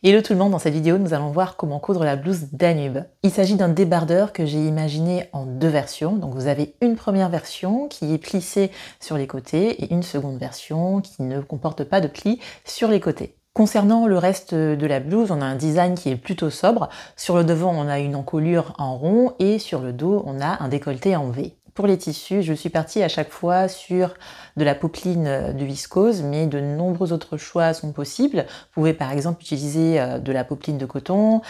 Hello tout le monde, dans cette vidéo nous allons voir comment coudre la blouse Danube. Il s'agit d'un débardeur que j'ai imaginé en deux versions. Donc vous avez une première version qui est plissée sur les côtés et une seconde version qui ne comporte pas de plis sur les côtés. Concernant le reste de la blouse, on a un design qui est plutôt sobre. Sur le devant, on a une encolure en rond et sur le dos, on a un décolleté en V. Pour les tissus, je suis partie à chaque fois sur de la popeline de viscose, mais de nombreux autres choix sont possibles. Vous pouvez par exemple utiliser de la popeline de coton,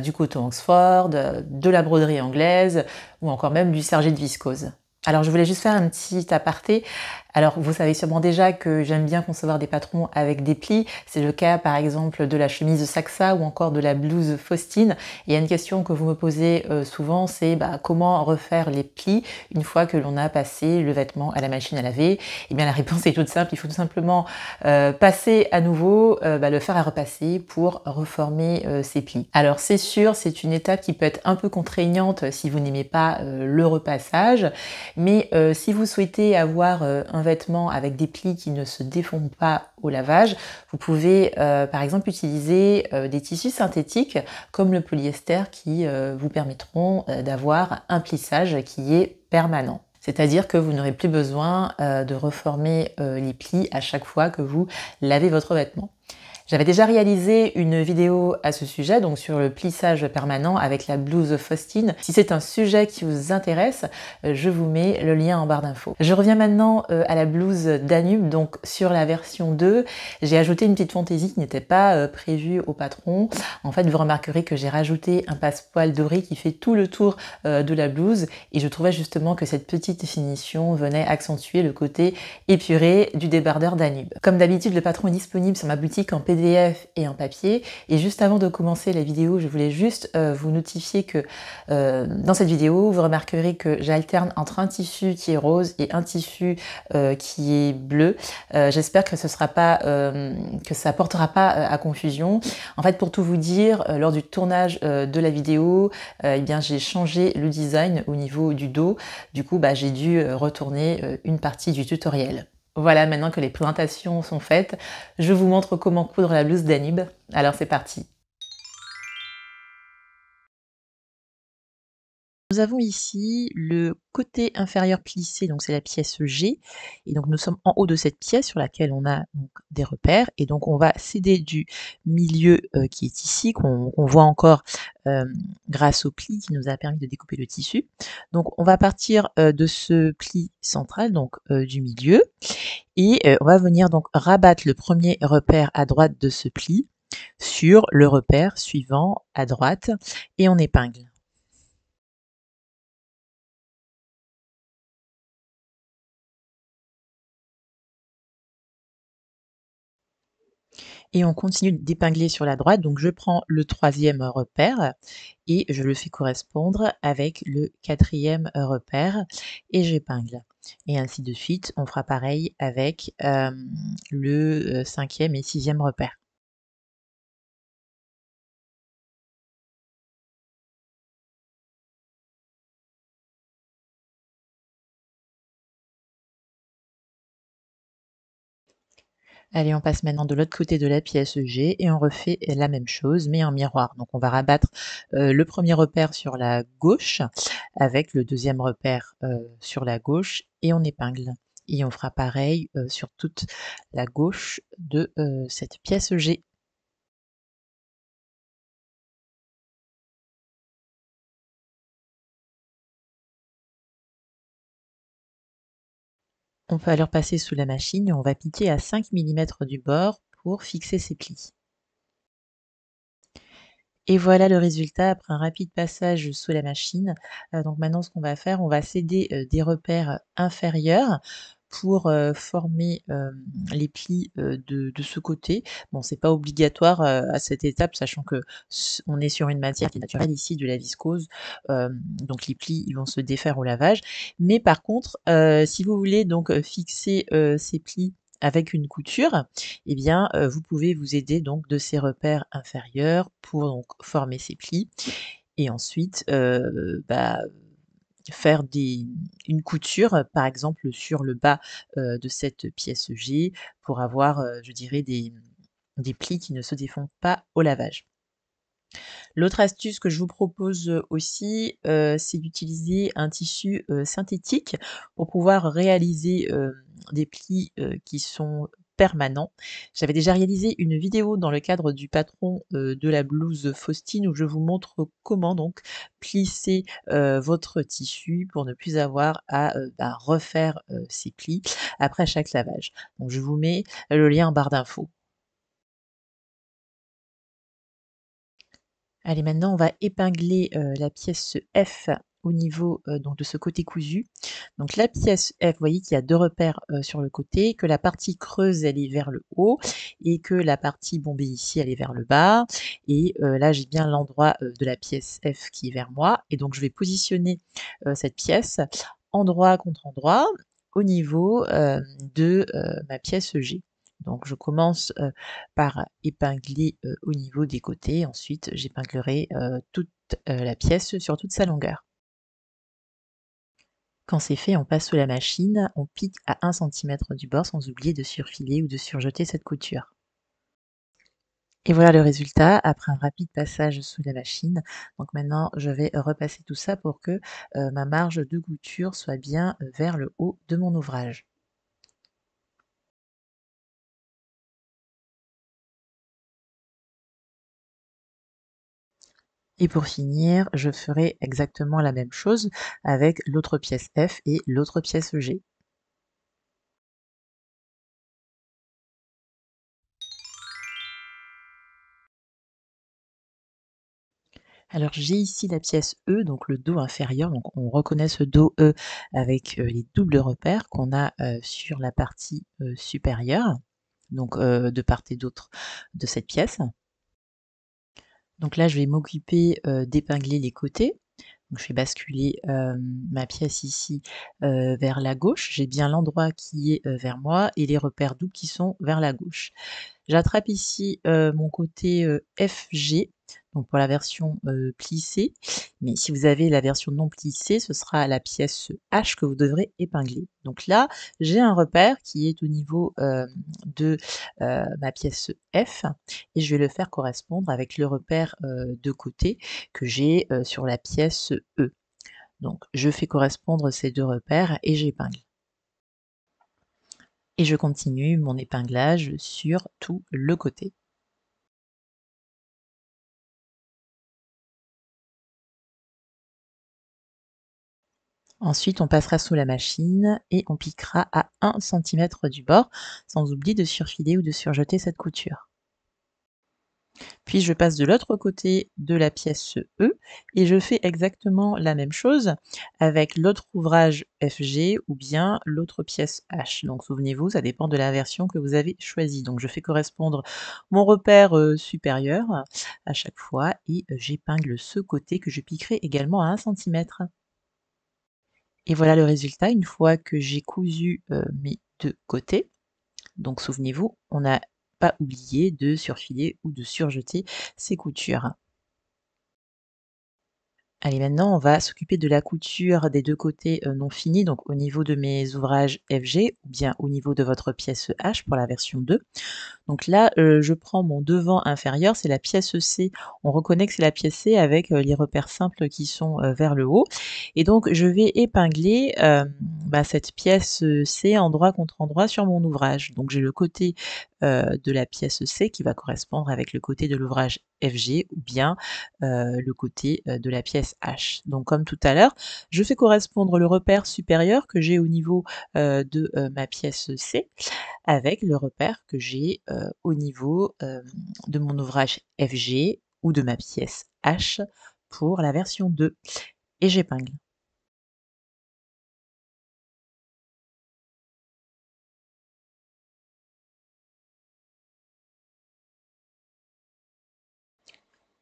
du coton Oxford, de la broderie anglaise ou encore même du serger de viscose. Alors je voulais juste faire un petit aparté. Alors vous savez sûrement déjà que j'aime bien concevoir des patrons avec des plis. C'est le cas par exemple de la chemise Saxa ou encore de la blouse Faustine. Et il y a une question que vous me posez souvent, c'est comment refaire les plis une fois que l'on a passé le vêtement à la machine à laver. Et bien la réponse est toute simple, il faut tout simplement passer à nouveau, le fer à repasser pour reformer ses plis. Alors c'est sûr, c'est une étape qui peut être un peu contraignante si vous n'aimez pas le repassage, mais si vous souhaitez avoir un vêtement avec des plis qui ne se défont pas au lavage, vous pouvez par exemple utiliser des tissus synthétiques comme le polyester qui vous permettront d'avoir un plissage qui est permanent. C'est-à-dire que vous n'aurez plus besoin de reformer les plis à chaque fois que vous lavez votre vêtement. J'avais déjà réalisé une vidéo à ce sujet, donc sur le plissage permanent avec la blouse Faustine. Si c'est un sujet qui vous intéresse, je vous mets le lien en barre d'infos. Je reviens maintenant à la blouse Danube, donc sur la version 2, j'ai ajouté une petite fantaisie qui n'était pas prévue au patron. En fait, vous remarquerez que j'ai rajouté un passepoil doré qui fait tout le tour de la blouse et je trouvais justement que cette petite finition venait accentuer le côté épuré du débardeur Danube. Comme d'habitude, le patron est disponible sur ma boutique en PDF et en papier. Et juste avant de commencer la vidéo, je voulais juste vous notifier que dans cette vidéo, vous remarquerez que j'alterne entre un tissu qui est rose et un tissu qui est bleu. J'espère que que ça portera pas à confusion. En fait, pour tout vous dire, lors du tournage de la vidéo, eh bien j'ai changé le design au niveau du dos. Du coup, j'ai dû retourner une partie du tutoriel. Voilà, maintenant que les présentations sont faites, je vous montre comment coudre la blouse Danube. Alors c'est parti! Nous avons ici le côté inférieur plissé, donc c'est la pièce G. Et donc nous sommes en haut de cette pièce sur laquelle on a donc des repères. Et donc on va s'aider du milieu qui est ici, qu'on voit encore grâce au pli qui nous a permis de découper le tissu. Donc on va partir de ce pli central, donc du milieu. Et on va venir donc rabattre le premier repère à droite de ce pli sur le repère suivant à droite et on épingle. Et on continue d'épingler sur la droite. Donc je prends le troisième repère et je le fais correspondre avec le quatrième repère et j'épingle. Et ainsi de suite, on fera pareil avec le cinquième et sixième repère. Allez, on passe maintenant de l'autre côté de la pièce G et on refait la même chose, mais en miroir. Donc on va rabattre le premier repère sur la gauche avec le deuxième repère sur la gauche et on épingle. Et on fera pareil sur toute la gauche de cette pièce G. On peut alors passer sous la machine et on va piquer à 5 mm du bord pour fixer ses plis. Et voilà le résultat après un rapide passage sous la machine. Donc maintenant ce qu'on va faire, on va s'aider des repères inférieurs pour former les plis de ce côté. Bon, c'est pas obligatoire à cette étape, sachant que on est sur une matière qui est naturelle ici, de la viscose, donc les plis ils vont se défaire au lavage. Mais par contre, si vous voulez donc fixer ces plis avec une couture, eh bien, vous pouvez vous aider donc de ces repères inférieurs pour donc former ces plis et ensuite, faire une couture, par exemple sur le bas, de cette pièce G pour avoir, je dirais des plis qui ne se défont pas au lavage. L'autre astuce que je vous propose, aussi, c'est d'utiliser un tissu, synthétique pour pouvoir réaliser, des plis, qui sont permanents. J'avais déjà réalisé une vidéo dans le cadre du patron, de la blouse Faustine où je vous montre comment donc plisser, votre tissu pour ne plus avoir à, refaire, ces plis après chaque lavage. Donc je vous mets le lien en barre d'infos. Allez, maintenant, on va épingler, la pièce F au niveau, donc de ce côté cousu. Donc la pièce F, vous voyez qu'il y a 2 repères, sur le côté, que la partie creuse, elle est vers le haut et que la partie bombée ici, elle est vers le bas et là, j'ai bien l'endroit, de la pièce F qui est vers moi et donc je vais positionner, cette pièce endroit contre endroit au niveau, de, ma pièce G. Donc je commence, par épingler, au niveau des côtés. Ensuite, j'épinglerai, toute, la pièce sur toute sa longueur. Quand c'est fait, on passe sous la machine, on pique à 1 centimètre du bord sans oublier de surfiler ou de surjeter cette couture. Et voilà le résultat après un rapide passage sous la machine. Donc maintenant, je vais repasser tout ça pour que, ma marge de couture soit bien, vers le haut de mon ouvrage. Et pour finir, je ferai exactement la même chose avec l'autre pièce F et l'autre pièce G. Alors j'ai ici la pièce E, donc le dos inférieur, donc on reconnaît ce dos E avec, les doubles repères qu'on a, sur la partie, supérieure, donc de part et d'autre de cette pièce. Donc là, je vais m'occuper, d'épingler les côtés. Donc je vais basculer, ma pièce ici, vers la gauche. J'ai bien l'endroit qui est, vers moi et les repères doubles qui sont vers la gauche. J'attrape ici, mon côté, FG, donc pour la version, plissée, mais si vous avez la version non plissée, ce sera la pièce H que vous devrez épingler. Donc là, j'ai un repère qui est au niveau, de, ma pièce F et je vais le faire correspondre avec le repère, de côté que j'ai, sur la pièce E. Donc je fais correspondre ces 2 repères et j'épingle. Et je continue mon épinglage sur tout le côté. Ensuite, on passera sous la machine et on piquera à 1 centimètre du bord, sans oublier de surfiler ou de surjeter cette couture. Puis je passe de l'autre côté de la pièce E et je fais exactement la même chose avec l'autre ouvrage FG ou bien l'autre pièce H. Donc souvenez-vous, ça dépend de la version que vous avez choisie. Donc je fais correspondre mon repère, supérieur à chaque fois et j'épingle ce côté que je piquerai également à 1 centimètre. Et voilà le résultat une fois que j'ai cousu, mes 2 côtés. Donc souvenez-vous, on n'a pas oublié de surfiler ou de surjeter ces coutures. Allez, maintenant, on va s'occuper de la couture des 2 côtés, non finis, donc au niveau de mes ouvrages FG ou bien au niveau de votre pièce H pour la version 2. Donc là, je prends mon devant inférieur, c'est la pièce C. On reconnaît que c'est la pièce C avec, les repères simples qui sont, vers le haut et donc je vais épingler, cette pièce, C endroit contre endroit sur mon ouvrage. Donc j'ai le côté, de la pièce C qui va correspondre avec le côté de l'ouvrage FG ou bien, le côté, de la pièce H. Donc comme tout à l'heure, je fais correspondre le repère supérieur que j'ai au niveau, de, ma pièce C avec le repère que j'ai, au niveau, de mon ouvrage FG ou de ma pièce H pour la version 2 et j'épingle.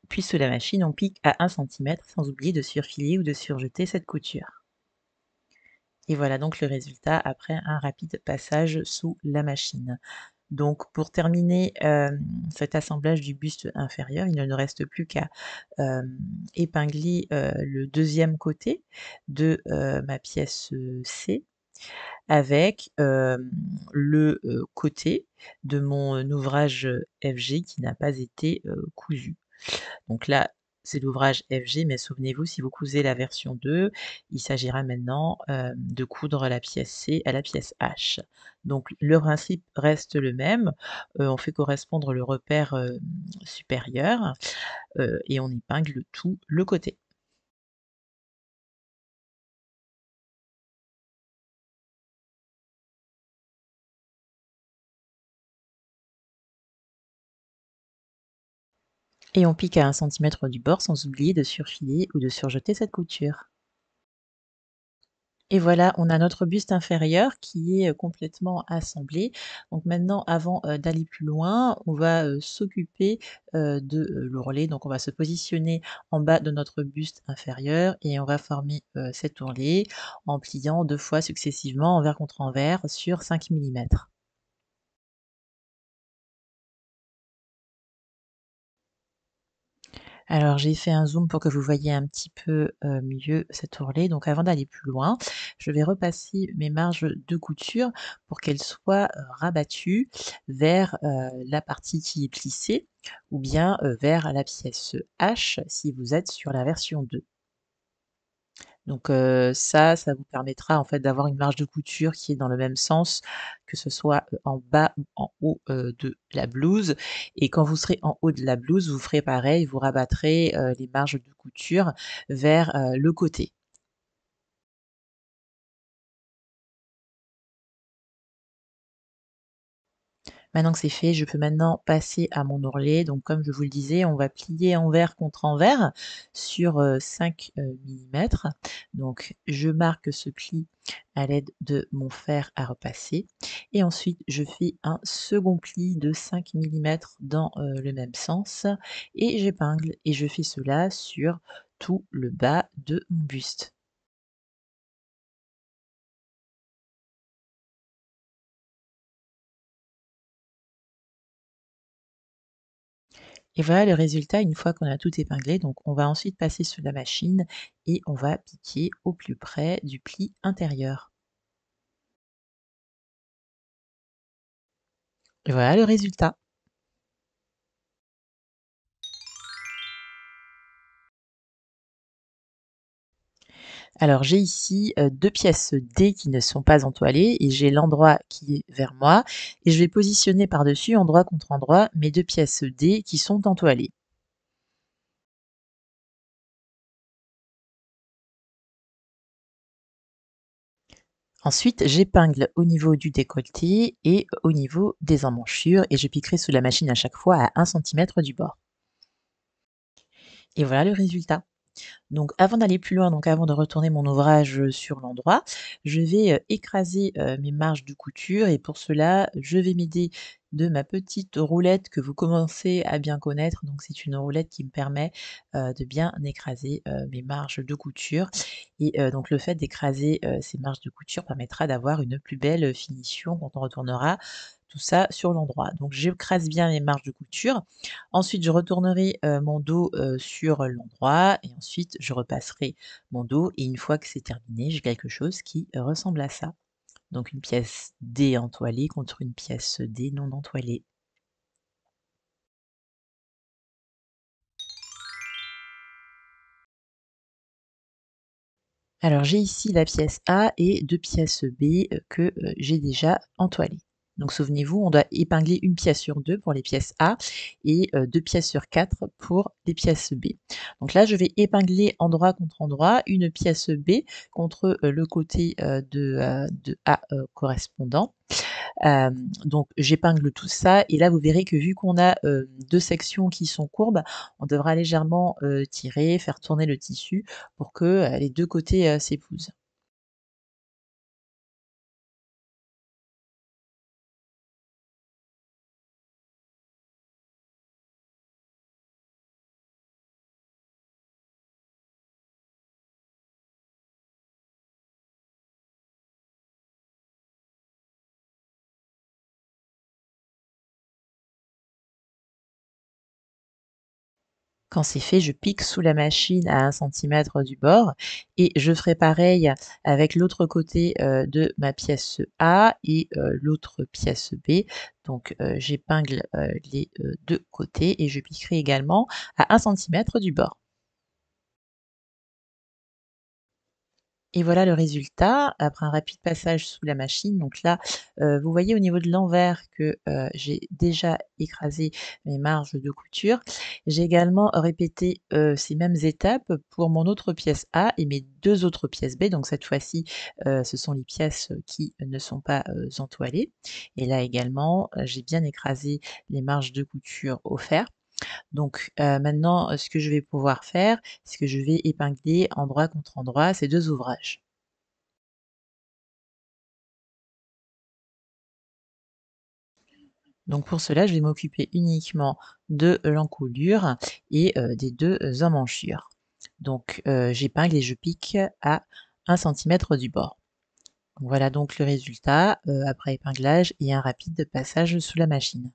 Puis sous la machine, on pique à 1 centimètre sans oublier de surfiler ou de surjeter cette couture. Et voilà donc le résultat après un rapide passage sous la machine. Donc pour terminer, cet assemblage du buste inférieur, il ne nous reste plus qu'à, épingler, le deuxième côté de, ma pièce, C avec, le côté de mon, ouvrage, FG qui n'a pas été, cousu. Donc là, c'est l'ouvrage FG, mais souvenez-vous, si vous cousez la version 2, il s'agira maintenant, de coudre la pièce C à la pièce H. Donc le principe reste le même, on fait correspondre le repère, supérieur, et on épingle tout le côté. Et on pique à 1 cm du bord sans oublier de surfiler ou de surjeter cette couture. Et voilà, on a notre buste inférieur qui est, complètement assemblé. Donc maintenant, avant, d'aller plus loin, on va, s'occuper, de, l'ourlet. Donc on va se positionner en bas de notre buste inférieur et on va former, cet ourlet en pliant 2 fois successivement envers contre envers sur 5 mm. Alors j'ai fait un zoom pour que vous voyez un petit peu, mieux cet ourlet. Donc avant d'aller plus loin, je vais repasser mes marges de couture pour qu'elles soient, rabattues vers, la partie qui est plissée ou bien, vers la pièce H si vous êtes sur la version 2. Donc ça vous permettra en fait d'avoir une marge de couture qui est dans le même sens, que ce soit, en bas ou en haut, de la blouse et quand vous serez en haut de la blouse, vous ferez pareil, vous rabattrez, les marges de couture vers, le côté. Maintenant que c'est fait, je peux maintenant passer à mon ourlet. Donc comme je vous le disais, on va plier envers contre envers sur, 5 millimètres. Donc je marque ce pli à l'aide de mon fer à repasser et ensuite je fais un second pli de 5 millimètres dans, le même sens et j'épingle et je fais cela sur tout le bas de mon buste. Et voilà le résultat une fois qu'on a tout épinglé. Donc on va ensuite passer sous la machine et on va piquer au plus près du pli intérieur. Et voilà le résultat. Alors j'ai ici, 2 pièces D qui ne sont pas entoilées et j'ai l'endroit qui est vers moi et je vais positionner par-dessus endroit contre endroit mes 2 pièces D qui sont entoilées. Ensuite, j'épingle au niveau du décolleté et au niveau des emmanchures et je piquerai sous la machine à chaque fois à 1 cm du bord. Et voilà le résultat. Donc avant d'aller plus loin, donc avant de retourner mon ouvrage, sur l'endroit, je vais, écraser, mes marges de couture et pour cela, je vais m'aider de ma petite roulette que vous commencez à bien connaître. Donc c'est une roulette qui me permet, de bien écraser, mes marges de couture et donc le fait d'écraser, ces marges de couture permettra d'avoir une plus belle, finition quand on retournera tout ça sur l'endroit. Donc j'écrase bien mes marges de couture. Ensuite, je retournerai, mon dos, sur l'endroit et ensuite je repasserai mon dos et une fois que c'est terminé, j'ai quelque chose qui ressemble à ça. Donc une pièce D entoilée contre une pièce D non entoilée. Alors j'ai ici la pièce A et 2 pièces B, que, j'ai déjà entoilées. Donc souvenez-vous, on doit épingler une pièce sur 2 pour les pièces A et 2 pièces sur 4 pour les pièces B. Donc là, je vais épingler endroit contre endroit une pièce B contre, le côté, de A, correspondant. Donc j'épingle tout ça et là vous verrez que vu qu'on a, 2 sections qui sont courbes, on devra légèrement, tirer, faire tourner le tissu pour que, les 2 côtés, s'épousent. Quand c'est fait, je pique sous la machine à 1 cm du bord et je ferai pareil avec l'autre côté, de ma pièce A et l'autre pièce B. Donc j'épingle, les, 2 côtés et je piquerai également à 1 cm du bord. Et voilà le résultat après un rapide passage sous la machine. Donc là, vous voyez au niveau de l'envers que, j'ai déjà écrasé mes marges de couture. J'ai également répété, ces mêmes étapes pour mon autre pièce A et mes 2 autres pièces B. Donc cette fois-ci, ce sont les pièces qui ne sont pas, entoilées et là également, j'ai bien écrasé les marges de couture au fer. Donc maintenant, ce que je vais pouvoir faire, c'est que je vais épingler endroit contre endroit ces 2 ouvrages. Donc pour cela, je vais m'occuper uniquement de l'encolure et des 2 emmanchures. Donc j'épingle et je pique à 1 cm du bord. Voilà donc le résultat, après épinglage et un rapide passage sous la machine.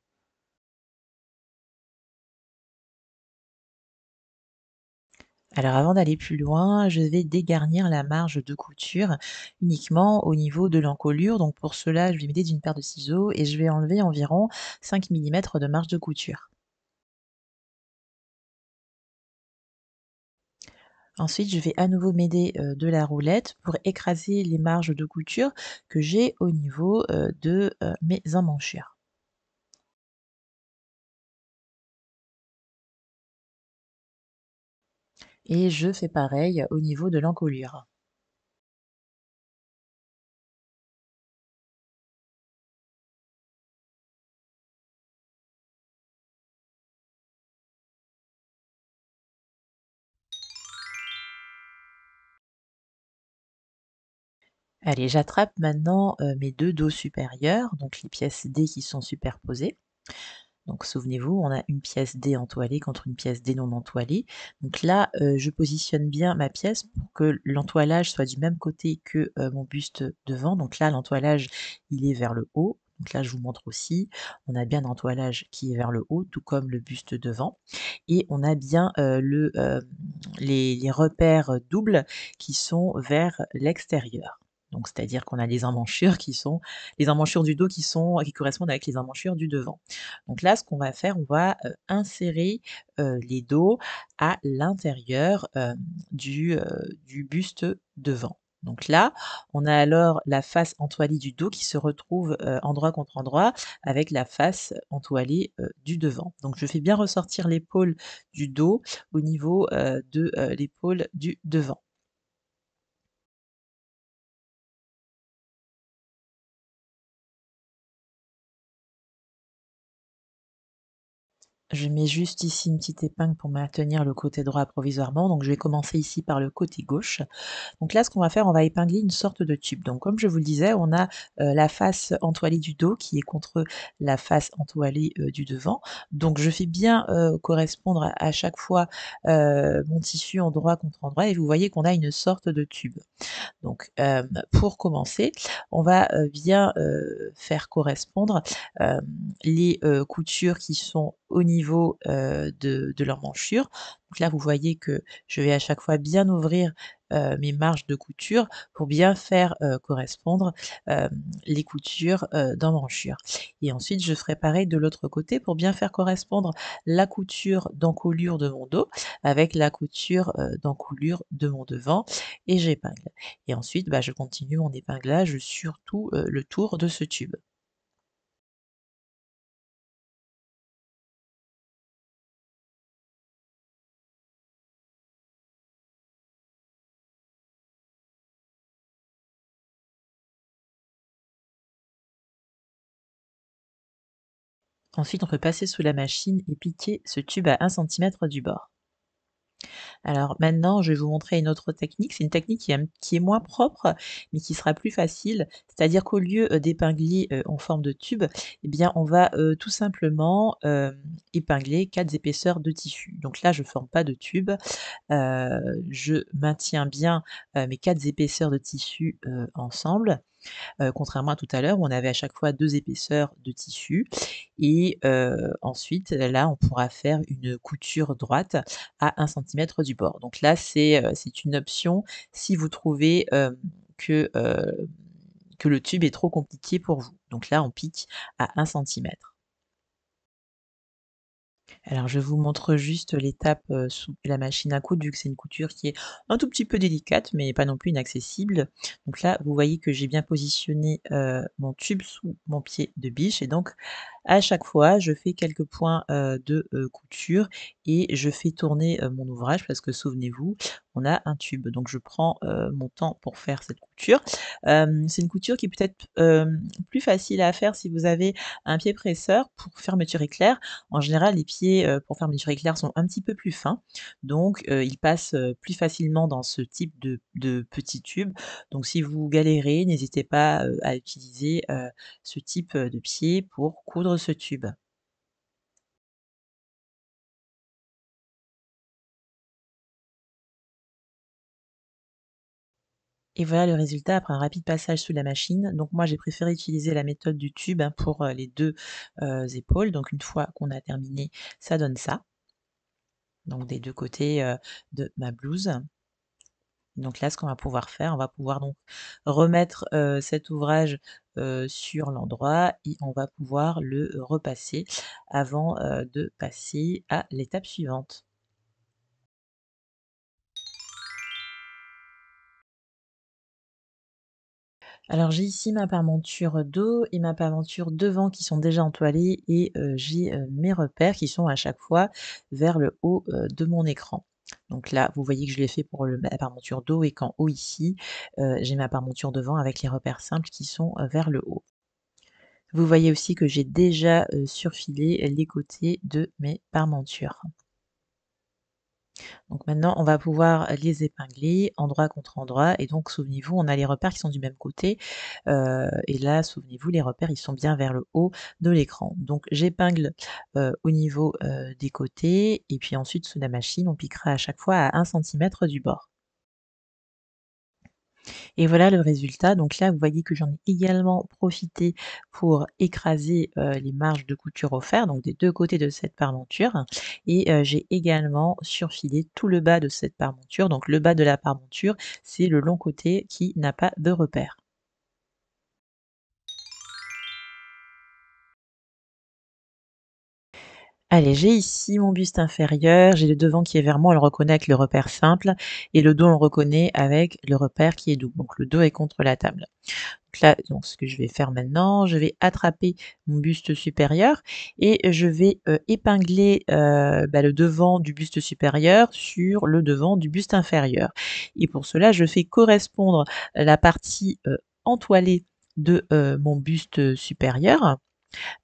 Alors avant d'aller plus loin, je vais dégarnir la marge de couture uniquement au niveau de l'encolure. Donc pour cela, je vais m'aider d'une paire de ciseaux et je vais enlever environ 5 mm de marge de couture. Ensuite, je vais à nouveau m'aider, de la roulette pour écraser les marges de couture que j'ai au niveau, de, mes emmanchures. Et je fais pareil au niveau de l'encolure. Allez, j'attrape maintenant, mes 2 dos supérieurs, donc les pièces D qui sont superposées. Donc souvenez-vous, on a une pièce D entoilée contre une pièce D non entoilée. Donc là, je positionne bien ma pièce pour que l'entoilage soit du même côté que, mon buste devant. Donc là, l'entoilage, il est vers le haut. Donc là, je vous montre aussi, on a bien l'entoilage qui est vers le haut, tout comme le buste devant et on a bien, les repères, doubles qui sont vers l'extérieur. Donc c'est-à-dire qu'on a les emmanchures qui sont les emmanchures du dos qui correspondent avec les emmanchures du devant. Donc là, ce qu'on va faire, on va, insérer, les dos à l'intérieur, du buste devant. Donc là, on a alors la face entoilée du dos qui se retrouve, endroit contre endroit avec la face entoilée, du devant. Donc je fais bien ressortir l'épaule du dos au niveau, de, l'épaule du devant. Je mets juste ici une petite épingle pour maintenir le côté droit provisoirement, donc je vais commencer ici par le côté gauche. Donc là, ce qu'on va faire, on va épingler une sorte de tube. Donc comme je vous le disais, on a, la face entoilée du dos qui est contre la face entoilée, du devant. Donc je fais bien, correspondre à chaque fois, mon tissu endroit contre endroit et vous voyez qu'on a une sorte de tube. Donc, pour commencer, on va, bien, faire correspondre, hem, les, coutures qui sont au niveau, de l'emmanchure. Donc là, vous voyez que je vais à chaque fois bien ouvrir, mes marges de couture pour bien faire, correspondre, hem, les coutures, d'emmanchure et ensuite je ferai pareil de l'autre côté pour bien faire correspondre la couture d'encolure de mon dos avec la couture, d'encolure de mon devant et j'épingle. Et ensuite, bah, je continue mon épinglage sur tout, le tour de ce tube. Ensuite, on peut passer sous la machine et piquer ce tube à 1 cm du bord. Alors maintenant, je vais vous montrer une autre technique. C'est une technique qui est moins propre, mais qui sera plus facile. C'est-à-dire qu'au lieu, d'épingler, en forme de tube, eh bien, on va, tout simplement, épingler 4 épaisseurs de tissu. Donc là, je ne forme pas de tube, je maintiens bien, mes 4 épaisseurs de tissu, ensemble contrairement à tout à l'heure où on avait à chaque fois 2 épaisseurs de tissu et ensuite là, on pourra faire une couture droite à 1 cm du bord. Donc là, c'est une option si vous trouvez, que le tube est trop compliqué pour vous. Donc là, on pique à 1 cm. Alors je vous montre juste l'étape, sous la machine à coudre, vu que c'est une couture qui est un tout petit peu délicate, mais pas non plus inaccessible. Donc là, vous voyez que j'ai bien positionné, mon tube sous mon pied de biche et donc à chaque fois, je fais quelques points, de, couture et je fais tourner, mon ouvrage parce que souvenez-vous, on a un tube. Donc je prends, mon temps pour faire cette couture. C'est une couture qui est peut-être, plus facile à faire si vous avez un pied presseur pour fermeture éclair. En général, les pieds, pour fermeture éclair sont un petit peu plus fins, donc ils passent, plus facilement dans ce type de petits tubes. Donc si vous galérez, n'hésitez pas, à utiliser, ce type, de pied pour coudre ce tube. Et voilà le résultat après un rapide passage sous la machine. Donc moi, j'ai préféré utiliser la méthode du tube, hein, pour, les 2 épaules. Donc une fois qu'on a terminé, ça donne ça, donc des 2 côtés, de ma blouse. Donc là, ce qu'on va pouvoir faire, on va pouvoir donc remettre, cet ouvrage, sur l'endroit et on va pouvoir le repasser avant, de passer à l'étape suivante. Alors j'ai ici ma parementure dos et ma parementure devant qui sont déjà entoilées et j'ai, mes repères qui sont à chaque fois vers le haut, de mon écran. Donc là, vous voyez que je l'ai fait pour la parementure dos et qu'en haut ici, j'ai ma parementure devant avec les repères simples qui sont, vers le haut. Vous voyez aussi que j'ai déjà, surfilé les côtés de mes parementures. Donc maintenant, on va pouvoir les épingler endroit contre endroit et donc souvenez-vous, on a les repères qui sont du même côté, et là, souvenez-vous, les repères, ils sont bien vers le haut de l'écran. Donc j'épingle, au niveau, des côtés et puis ensuite sous la machine, on piquera à chaque fois à 1 cm du bord. Et voilà le résultat. Donc là, vous voyez que j'en ai également profité pour écraser, les marges de couture au fer, donc des 2 côtés de cette parementure et j'ai également surfilé tout le bas de cette parementure. Donc le bas de la parementure, c'est le long côté qui n'a pas de repère. Allez, j'ai ici mon buste inférieur, j'ai le devant qui est vers moi, on le reconnaît avec le repère simple et le dos, on le reconnaît avec le repère qui est double. Donc le dos est contre la table. Donc là, donc ce que je vais faire maintenant, je vais attraper mon buste supérieur et je vais, épingler, le devant du buste supérieur sur le devant du buste inférieur et pour cela, je fais correspondre la partie, entoilée de, mon buste supérieur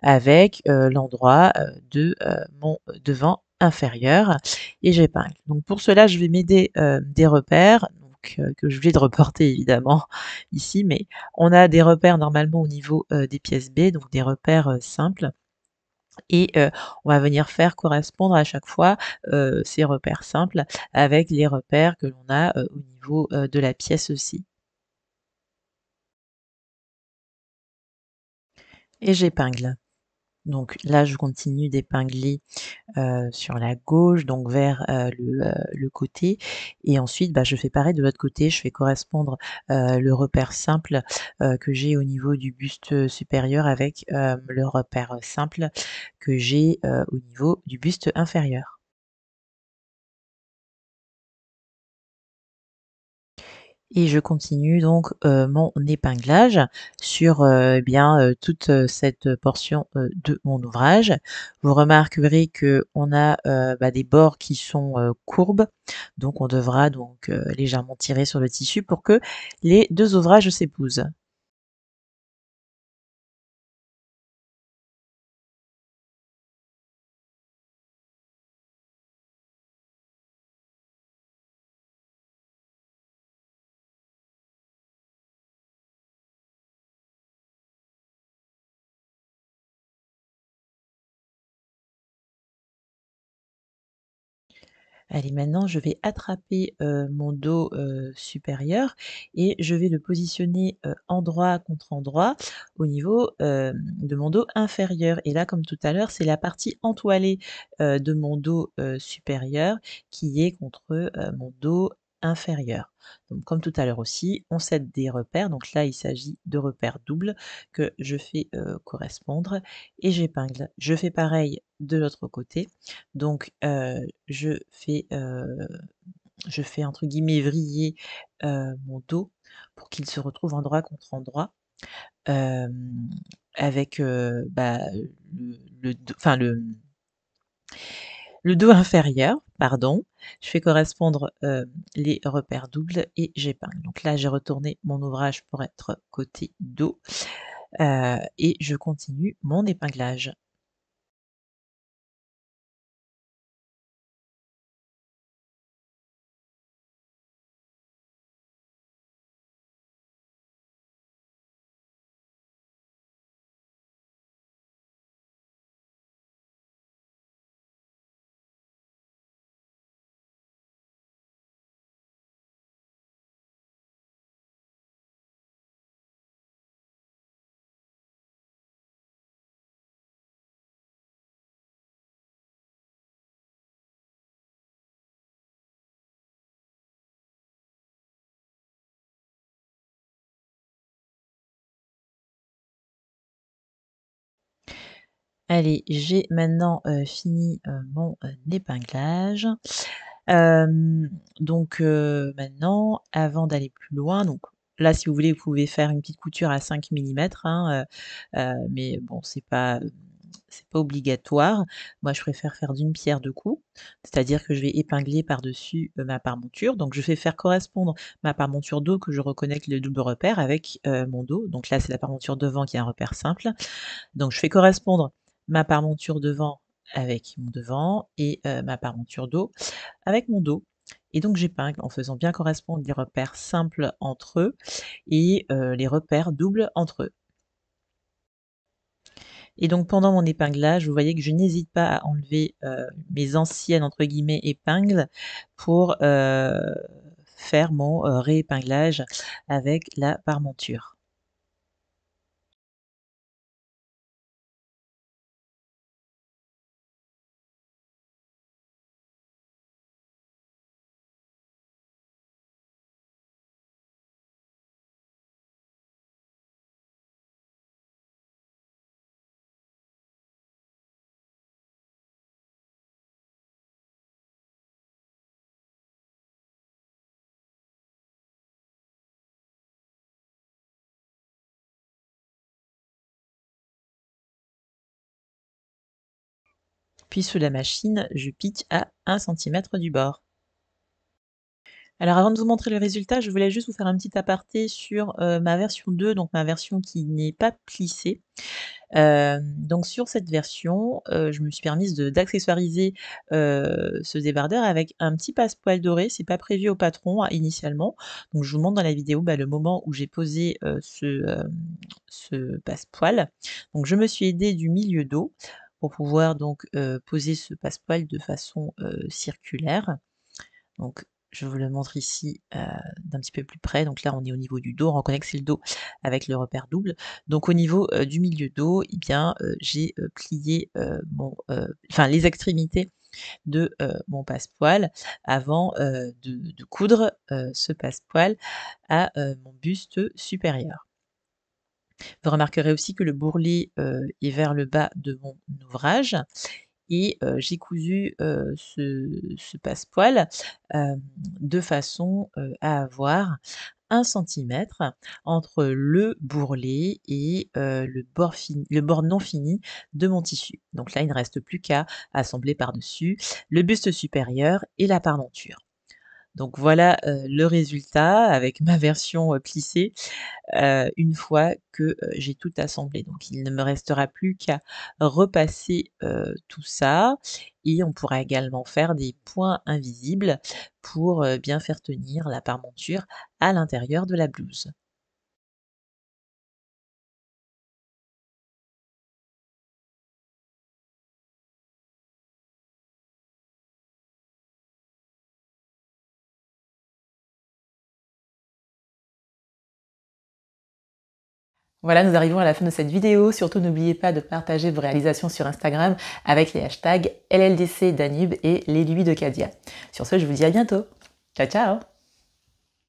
avec, l'endroit, de, mon devant inférieur et j'épingle. Donc pour cela, je vais m'aider, des repères donc que je vais de reporter évidemment ici, mais on a des repères normalement au niveau, des pièces B, donc des repères, simples et on va venir faire correspondre à chaque fois, ces repères simples avec les repères que l'on a, au niveau, de la pièce C et j'épingle. Donc là, je continue d'épingler sur la gauche, donc vers, le côté et ensuite, je fais pareil de l'autre côté. Je fais correspondre, le repère simple, que j'ai au niveau du buste, supérieur avec, le repère simple que j'ai, au niveau du buste inférieur. Et je continue donc, mon épinglage sur, toute, cette portion, de mon ouvrage. Vous remarquerez qu'on a, des bords qui sont, courbes, donc on devra donc, légèrement tirer sur le tissu pour que les 2 ouvrages s'épousent. Allez, maintenant, je vais attraper, mon dos, supérieur et je vais le positionner, endroit contre endroit au niveau, de mon dos inférieur et là, comme tout à l'heure, c'est la partie entoilée, de mon dos, supérieur qui est contre, mon dos inférieur. Donc comme tout à l'heure aussi, on set des repères, donc là, il s'agit de repères doubles que je fais, correspondre et j'épingle. Je fais pareil de l'autre côté, donc je fais, je fais entre guillemets «vriller», mon dos pour qu'il se retrouve endroit contre endroit, hem, avec, le do enfin le dos inférieur, pardon. Je fais correspondre, les repères doubles et j'épingle. Donc là, j'ai retourné mon ouvrage pour être côté dos, et je continue mon épinglage. Allez, j'ai maintenant, fini, mon, épinglage. Donc maintenant, avant d'aller plus loin, donc là, si vous voulez, vous pouvez faire une petite couture à 5 millimètres, hein, mais bon, c'est pas obligatoire. Moi, je préfère faire d'une pierre deux coups, c'est-à-dire que je vais épingler par-dessus, ma paremonture. Donc je fais faire correspondre ma paremonture dos que je reconnecte le double repère avec, mon dos. Donc là, c'est la paremonture devant qui est un repère simple. Donc je fais correspondre ma paremonture devant avec mon devant et ma paremonture dos avec mon dos et donc j'épingle en faisant bien correspondre les repères simples entre eux et les repères doubles entre eux. Et donc pendant mon épinglage, vous voyez que je n'hésite pas à enlever, mes «anciennes» entre guillemets épingles pour, faire mon, réépinglage avec la paremonture. Puis sous la machine, je pique à 1 centimètre du bord. Alors avant de vous montrer le résultat, je voulais juste vous faire un petit aparté sur, ma version 2, donc ma version qui n'est pas plissée. Donc sur cette version, je me suis permise d'accessoiriser, ce débardeur avec un petit passepoil doré. C'est pas prévu au patron, initialement. Donc je vous montre dans la vidéo, le moment où j'ai posé, ce passepoil. Donc je me suis aidée du milieu dos pour pouvoir donc, poser ce passepoil de façon, circulaire. Donc, je vous le montre ici, d'un petit peu plus près. Donc là, on est au niveau du dos, on reconnaît que c'est le dos avec le repère double. Donc au niveau, du milieu dos, eh bien, j'ai, plié, enfin les extrémités de, mon passepoil avant, de coudre, ce passepoil à, mon buste supérieur. Vous remarquerez aussi que le bourrelet, est vers le bas de mon ouvrage et j'ai cousu, ce passepoil, de façon, à avoir 1 centimètre entre le bourrelet et le bord non fini de mon tissu. Donc là, il ne reste plus qu'à assembler par-dessus le buste supérieur et la parmenture. Donc voilà, le résultat avec ma version, plissée. Une fois que, j'ai tout assemblé. Donc il ne me restera plus qu'à repasser, tout ça et on pourra également faire des points invisibles pour, bien faire tenir la parementure à l'intérieur de la blouse. Voilà, nous arrivons à la fin de cette vidéo. Surtout, n'oubliez pas de partager vos réalisations sur Instagram avec les hashtags LLDC Danube et l'aiguille de Cadia. Sur ce, je vous dis à bientôt. Ciao, ciao!